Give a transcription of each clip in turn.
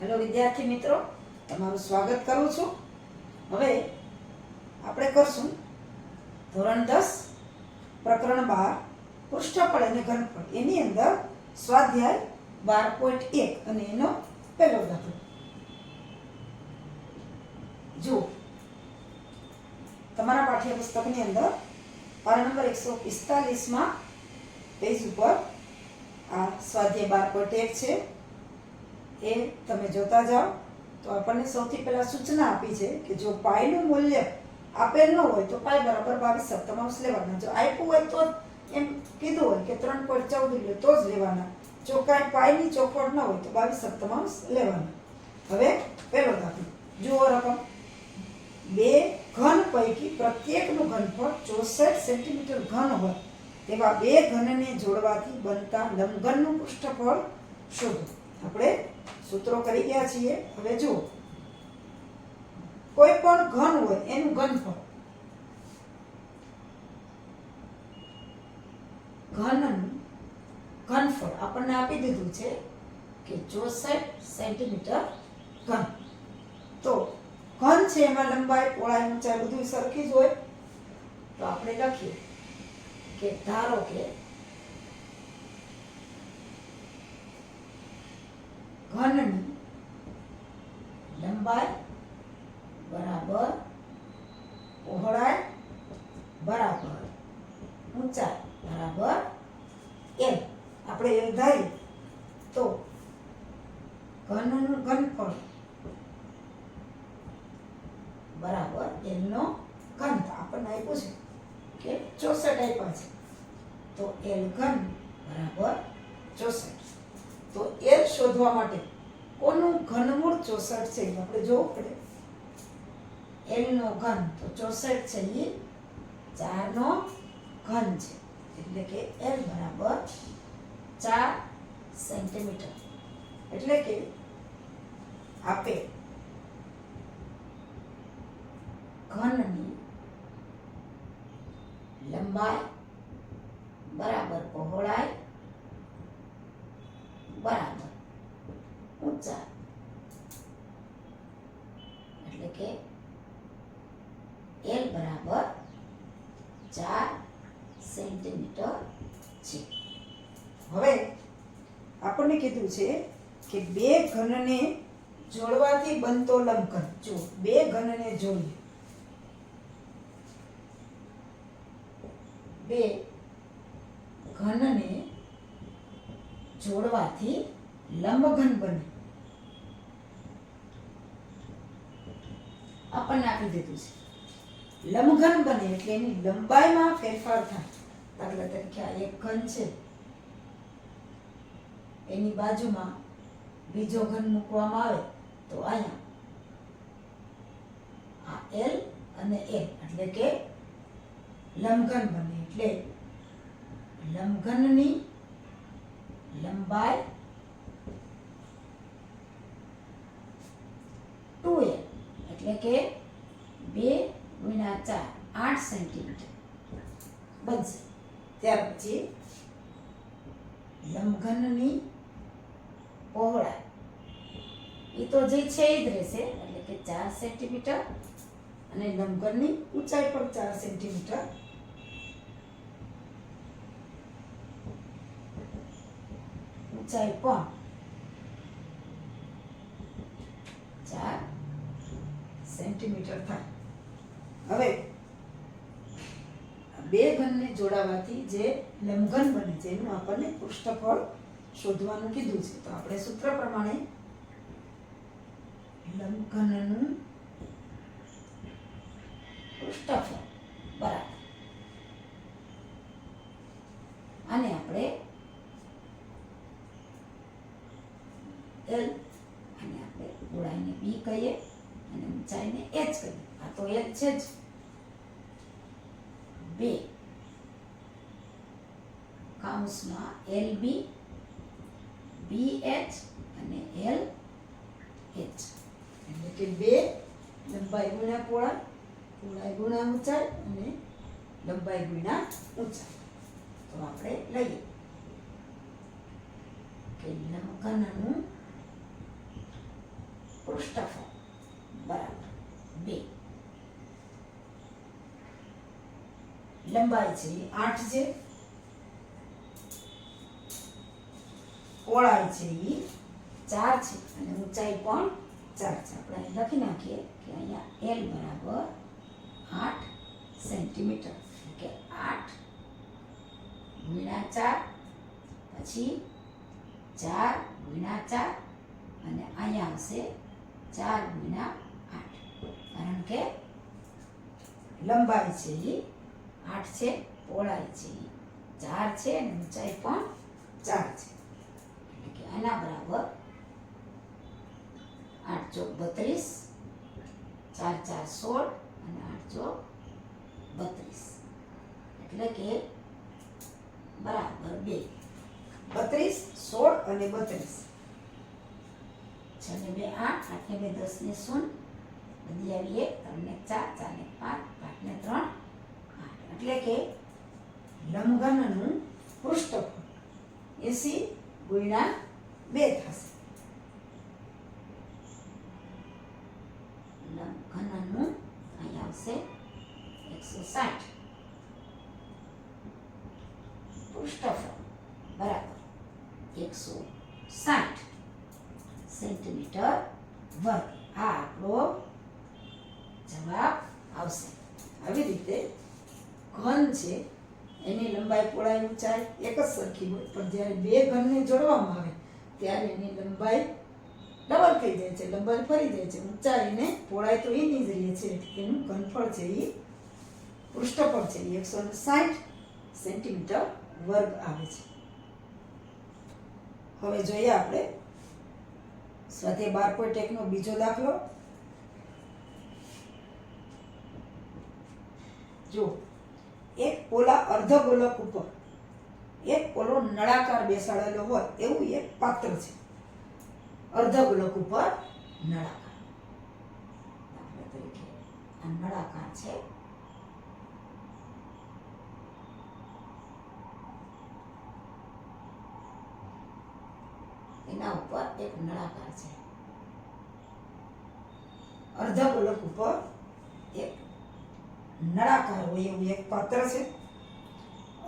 Hello વિદ્યાર્થી મિત્રો, તમારું સ્વાગત કરું છું. હવે આપણે કરશું ધોરણ 10 પ્રકરણ 12 પૃષ્ઠફળ અને ઘનફળ. એની અંદર સ્વાધ્યાય 12.1 અને એનો પહેલો દાખલો. જો તમારા પાઠ્યપુસ્તકની અંદર પાના નંબર 145 માં પેજ ઉપર આ સ્વાધ્યાય 12.1 છે. એ તમે જોતા જાઓ તો આપણને સૌથી પહેલા સૂચના આપી છે કે જો પાઈનું મૂલ્ય આપેલ ન હોય તો પાઈ બરાબર 22 સપ્તમાંશ લેવાના. જો આપ્યું હોય તો એમ કીધું હોય કે 3.14 લે તો જ લેવાના. જો કાંઈ પાઈની ચોખવટ ન હોય તો 22 સપ્તમાંશ લેવાના. હવે પહેલો દાખલો જુઓ. રકમ બે ઘન પૈકી પ્રત્યેકનું ઘનફળ 64 સેન્ટીમીટર ઘન હોય તેવા બે ઘનને જોડવાથી બનતા લંબઘનનું પૃષ્ઠફળ શોધો. આપણે સૂત્રો કરી ગયા છીએ. હવે જુઓ, કોઈ પણ ઘન હોય એનું ઘનફળ, ઘનફળ આપણને આપી દીધું છે કે 64 સેન્ટીમીટર ઘન. તો ઘન છે એમાં લંબાઈ, પહોળાઈ, ઊંચાઈ બધું સરખી જ હોય. તો આપણે લખીએ કે ધારો કે ઘનની લંબાઈ બરાબર પહોળાઈ બરાબર ઊંચાઈ બરાબર l. આપણે l ધારીએ તો ઘનનું ઘનફળ બરાબર l નો ઘન. આપણને આપ્યું છે કે 64 આપ્યા છે તો l ઘન બરાબર 64. તો l શોધવા માટે કોનું ઘનમૂળ 64 છે આપણે જોવું પડે. l નો ઘન તો 64 છે એ 4 નો ઘન છે, એટલે કે l બરાબર 4 સેન્ટીમીટર. એટલે કે આપે ઘનની લંબાઈ બરાબર પહોળાઈ બરાબર ઊંચાઈ, એટલે કે l બરાબર 4 સેન્ટીમીટર છે. હવે આપણને કીધું છે કે બે ઘનને જોડવાથી બનતો લંબઘન. જો બે ઘનને જોડીએ, બે ઘનને જોડવાથી લંબઘન બને. આપણને આપી દીધું છે લંબઘન બને એટલે એની લંબાઈમાં ફેરફાર થાય. દાખલા તરીકે આ એક ઘન છે, એની બાજુમાં બીજો ઘન મૂકવામાં આવે તો અહીંયા આ l અને l એટલે કે લંબઘન બને. એટલે લંબઘનની લંબાઈ 2l એટલે કે 2 × 4 8 સેન્ટીમીટર બનશે. ત્યાર પછી લંબઘનની પહોળાઈ એ તો જે છે એ જ રહેશે, એટલે કે 4 સેન્ટીમીટર. અને લંબઘનની ઊંચાઈ પણ 4 સેન્ટીમીટર. ઊંચાઈ પણ 4 સેન્ટીમીટર થાય. હવે બે ઘનને જોડાવાથી જે લંબઘન બને છે એનું આપણને પૃષ્ઠફળ શોધવાનું કીધું છે. તો આપણે સૂત્ર પ્રમાણે લંબઘનનું પૃષ્ઠફળ બરાબર આને આપણે l અને આપણે પહોળાઈને b કહીએ અને ઊંચાઈને h કહીએ. આ તો l છે જ. 2 કૌંસમાં lb bh અને lh, એટલે કે 2 લંબાઈ ગુણ્યા પહોળાઈ, પહોળાઈ ગુણ્યા ઊંચાઈ અને લંબાઈ ગુણ્યા ઊંચાઈ. તો આપણે લઈએ કે લંબઘનનું પૃષ્ઠફળ બરાબર 2. લંબાઈ છે એ 8 છે, પહોળાઈ છે એ 4 છે અને ઊંચાઈ પણ 4 છે. આપણે અહીં લખી નાખીએ કે અહીંયા L બરાબર 8 સેન્ટીમીટર, કે 8 ગુણ્યા 4 પછી 4 ગુણ્યા 4 અને અહીંયા આવશે 4 ગુણ્યા 8, કારણ કે લંબાઈ છે એ 8 છે, પહોળાઈ છે એ 4 છે અને ઊંચાઈ પણ 4 છે. એટલે કે આના બરાબર 8 ચોક 32, 4 4 16 અને 8 ચોક 32, એટલે કે બરાબર 2. 32, 16 અને 32. 6 ને 2 8, 8 ને 2 10 ને 0, બધી આવી 1, 3 ને 4, 4 ને 5, 5 ને 3 8, એટલે કે લંબઘનનું પૃષ્ઠફળ 80 ગુણ્યા 2 થશે. લંબઘનનું અહીં આવશે 160 પૃષ્ઠફળ બરાબર 160 સેન્ટીમીટર વર્ગ. આ આપણો જવાબ આવશે. આવી રીતે ઘન છે એની લંબાઈ, પહોળાઈ, ઊંચાઈ એક જ સરખી હોય, પણ જ્યારે બે ઘનને જોડવામાં આવે ત્યારે એની લંબાઈ ડબલ થઈ જાય છે, લંબાઈ ફરી જાય છે, ઊંચાઈ ને પહોળાઈ તો એની જ રહે છે. એનું ઘનફળ છે એ પૃષ્ઠફળ છે એ 160 સેન્ટીમીટર વર્ગ આવે છે. હવે જોઈએ આપણે સ્વાધ્યાય 12.1 નો બીજો દાખલો. જો એક પોલા અર્ધગોલક ઉપર એક પોલો નળાકાર બેસાડેલો હોય એવું એક પાત્ર છે. અર્ધગોલક ઉપર નળાકાર, દાખલા તરીકે આ નળાકાર છે. એના ઉપર એક નળાકાર છે. અર્ધગોલક ઉપર એક નળાકાર હોય એવું એક પાત્ર છે.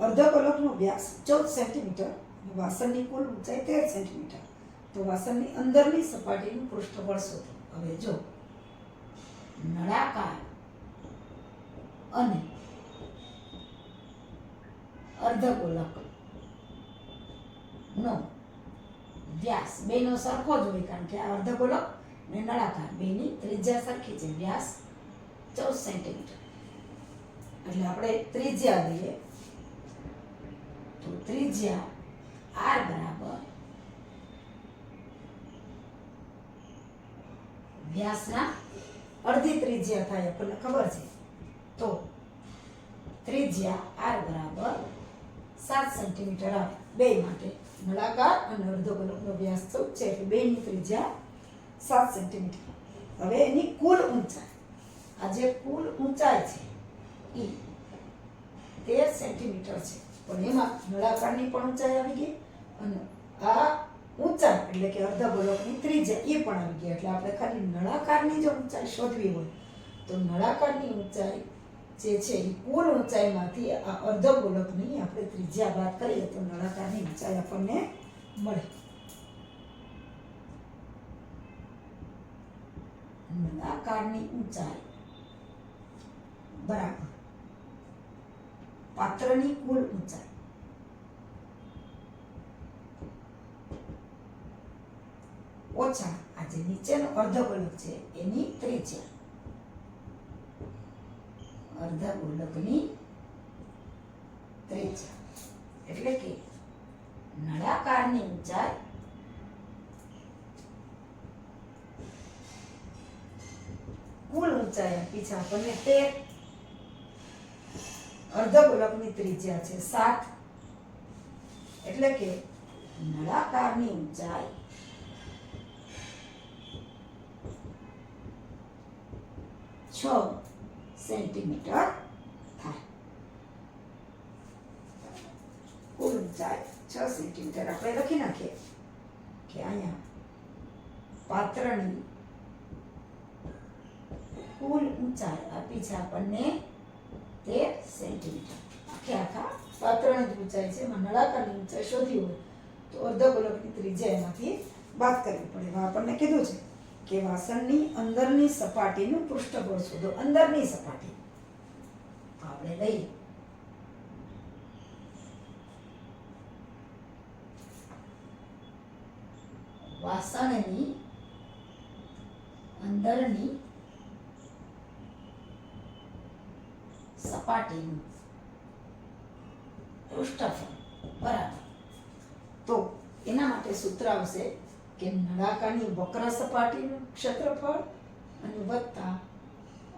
અર્ધગોલકનો વ્યાસ 14 સેન્ટીમીટર, વાસણની કુલ ઊંચાઈ 13 સેન્ટીમીટર. તો વાસણની અંદરની સપાટીનું પૃષ્ઠફળ શોધો. હવે જો નળાકાર અને અર્ધગોલક નો વ્યાસ બેનો સરખો જ હોય, કારણ કે આ અર્ધગોલક ને નળાકાર બેની ત્રિજ્યા સરખી છે. વ્યાસ 14 સેન્ટીમીટર, એટલે આપણે ત્રિજ્યા લઈએ તો ત્રિજ્યા r બરાબર વ્યાસના અડધી ત્રિજ્યા થાય, આપણને ખબર છે. તો ત્રિજ્યા r બરાબર 7 સેન્ટીમીટર આવે બે માટે. નળાકાર અને અર્ધગોલકનો વ્યાસ 14 છે, એટલે બેની ત્રિજ્યા 7 સેન્ટીમીટર. હવે એની કુલ ઊંચાઈ, આ જે કુલ ઊંચાઈ છે એ 13 સેન્ટીમીટર છે, પણ એમાં નળાકારની પણ ઊંચાઈ આવી ગઈ અને આ ઊંચાઈ એટલે કે અર્ધગોલકની ત્રિજ્યા એ પણ આવી ગઈ. એટલે આપણે ખાલી નળાકારની જો ઊંચાઈ શોધવી હોય તો નળાકારની ઊંચાઈ જે છે એ કુલ ઊંચાઈમાંથી આ અર્ધગોલકની આપણે ત્રિજ્યા બાદ કરીએ તો નળાકારની ઊંચાઈ આપણને મળે. નળાકારની ઊંચાઈ બરાબર પાત્રની કુલ ઊંચાઈ ઓછા આ જે નીચેનો અર્ધગોલક છે એની ત્રિજ્યા. અર્ધગોલકની ત્રિજ્યા એટલે કે નળાકારની ઊંચાઈ કુલ ઊંચાઈ આપી છે આપણને 13, અર્ધગોલકની ત્રિજ્યા છે 7, એટલે કે નળાકારની ઊંચાઈ 6 સેન્ટીમીટર થાય. કુલ ઊંચાઈ 6 સેન્ટીમીટર આપણે લખી નાખીએ કે અહીંયા પાત્રની કુલ ઊંચાઈ આપી છે આપણને 13 સેન્ટીમીટર. આખા પાત્રની જ ઊંચાઈ છે. એમાં નળાકારની ઊંચાઈ શોધી હોય તો અર્ધગોલકની ત્રિજ્યા એમાંથી બાદ કરવી પડે. એમાં આપણને કીધું છે કે વાસણની અંદરની સપાટીનું પૃષ્ઠબળ શોધો. અંદરની સપાટી તો આપણે લઈએ વાસણની અંદરની સપાટીનું પૃષ્ઠફળ બરાબર. તો એના માટે સૂત્ર આવશે કે નળાકારની વક્ર સપાટીનું ક્ષેત્રફળ અને વત્તા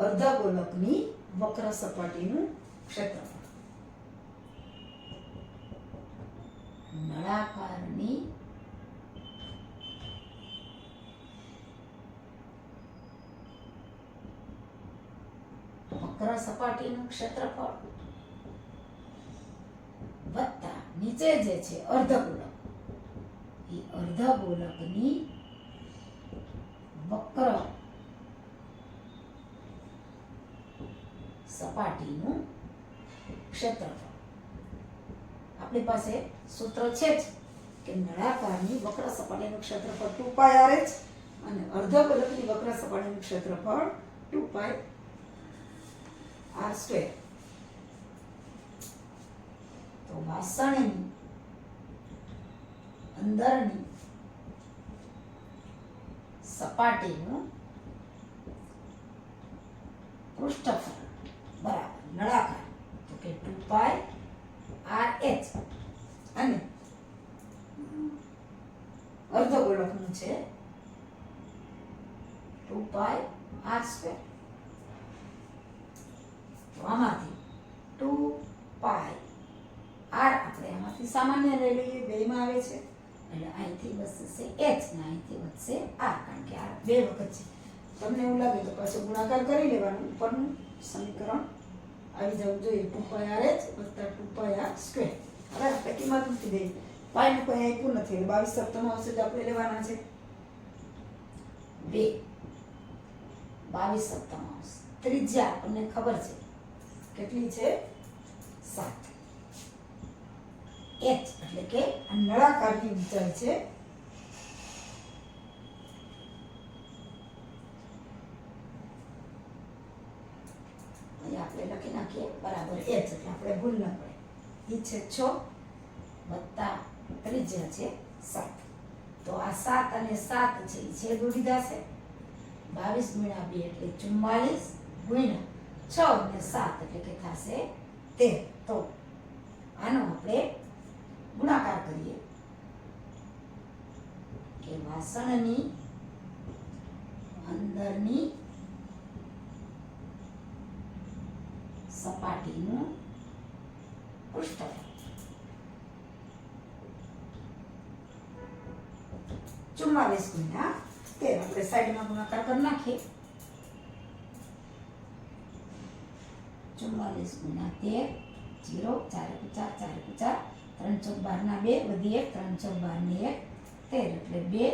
અર્ધગોલકની વક્ર સપાટીનું ક્ષેત્રફળ. નળાકારની વક્ર સપાટીનું ક્ષેત્રફળ વત્તા નીચે જે છે અર્ધગોલક, એ અર્ધગોલકની વક્ર સપાટીનું ક્ષેત્રફળ. આપણી પાસે સૂત્ર છે જ કે નળાકારની વક્ર સપાટીનું ક્ષેત્રફળ 2πr અને અર્ધગોલકની વક્ર સપાટીનું ક્ષેત્રફળ 2πr². તો વાસણની અંદરની સપાટીનું પૃષ્ઠફળ બરાબર નળાકાર તો કે 2πrh અને અર્ધગોલકનું છે 2πr². તો આમાંથી 2πr આપણે આમાંથી સામાન્ય લઈ લઈએ. બેમાં આવે છે એટલે અહીંથી વધશે h ને અહીંથી વધશે r, કારણ કે r બે વખત છે. તમને એવું લાગે તો પાછો ગુણાકાર કરી લેવાનું. ઉપરનું સમીકરણ આવી જવું જોઈએ 2πrh વત્તા 2πr². હવે આપણે કિંમત મૂકી દઈએ. પાઈનું કોઈ આપ્યું નથી એટલે 22 સપ્તમાંશ જ આપણે લેવાના છે. 2 22 સપ્તમાંશ. ત્રિજ્યા આપણને ખબર છે કેટલી છે 7. h એટલે કે આ નળાકારની ઊંચાઈ છે. અહીં આપણે લખી નાખીએ બરાબર h એટલે આપણે ભૂલ ન પડે. એ છે 6 વત્તા ત્રિજ્યા છે 7. તો આ 7 અને 7 છે એ છેદ ઉડી જશે. 22 × 2 એટલે 44 ગુણ્યા 6 અને 7 એટલે કે થશે 13. તો આનો આપણે ગુણાકાર કરીએ કે વાસણની અંદરની સપાટીનું પૃષ્ઠફળ 44 ગુણ્યા 13. આપણે સાઈડમાં ગુણાકાર કરી નાખીએ. 44 ગુણ્યા 13 0 4 4 4 3 4 12 ના 2 વધી 1 3 4 12 ને 1 13 એટલે 2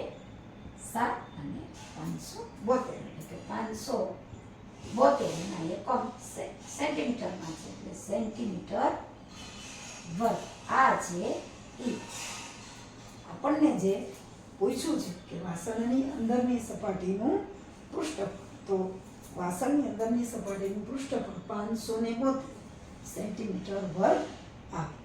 7 અને 572 એટલે કે 572 ના એકમ સેન્ટીમીટરમાં છે એટલે સેન્ટીમીટર વર્ગ. આ છે ઈ. આપણને જે પૂછ્યું છે કે વાસણની અંદરની સપાટીનું પૃષ્ઠફળ, તો વાસણની અંદરની સપાટીનું પૃષ્ઠફળ 572 સેન્ટીમીટર વર્ગ આપે.